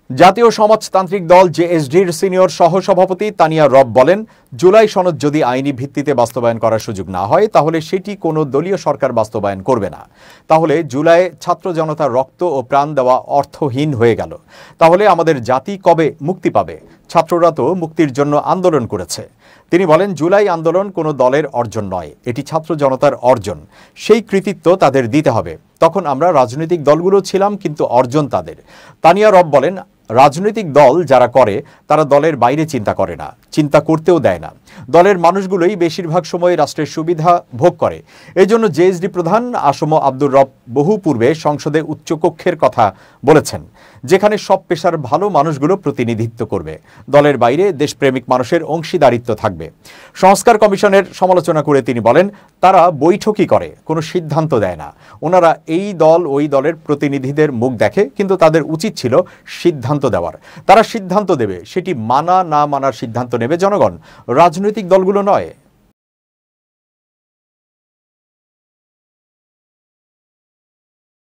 জাতীয় সমাজতান্ত্রিক দল জেএসডির সিনিয়র সহসভাপতি তানিয়া রব বলেন, জুলাই সনদ যদি আইনি ভিত্তিতে বাস্তবায়ন করার সুযোগ না হয় তাহলে সেটি কোনো দলীয় সরকার বাস্তবায়ন করবে না। তাহলে জুলাই ছাত্র জনতার রক্ত ও প্রাণ দেওয়া অর্থহীন হয়ে গেল। তাহলে আমাদের জাতি কবে মুক্তি পাবে? ছাত্ররা তো মুক্তির জন্য আন্দোলন করেছে। তিনি বলেন, জুলাই আন্দোলন কোনো দলের অর্জন নয়, এটি ছাত্র জনতার অর্জন। সেই কৃতিত্ব তাদের দিতে হবে। তখন আমরা রাজনৈতিক দলগুলো ছিলাম, কিন্তু অর্জন তাদের। তানিয়া রব বলেন, রাজনৈতিক দল যারা করে তারা দলের বাইরে চিন্তা করে না, চিন্তা করতেও দেয় না। দলের মানুষগুলোই বেশিরভাগ সময় রাষ্ট্রের সুবিধা ভোগ করে। এই জন্য জেএসডি প্রধান আসম আব্দুর রব বহু পূর্বে সংসদে উচ্চকক্ষের কথা বলেছেন, যেখানে সব পেশার ভালো মানুষগুলো প্রতিনিধিত্ব করবে। দলের বাইরে দেশপ্রেমিক মানুষের অংশীদারিত্ব থাকবে। সংস্কার কমিশনের সমালোচনা করে তিনি বলেন, তারা বৈঠকই করে, কোনো সিদ্ধান্ত দেয় না। ওনারা এই দল ওই দলের প্রতিনিধিদের মুখ দেখে, কিন্তু তাদের উচিত ছিল সিদ্ধান্ত দেওয়ার। তারা সিদ্ধান্ত দেবে, সেটি মানা না মানার সিদ্ধান্ত নেবে জনগণ, রাজনৈতিক দলগুলো নয়।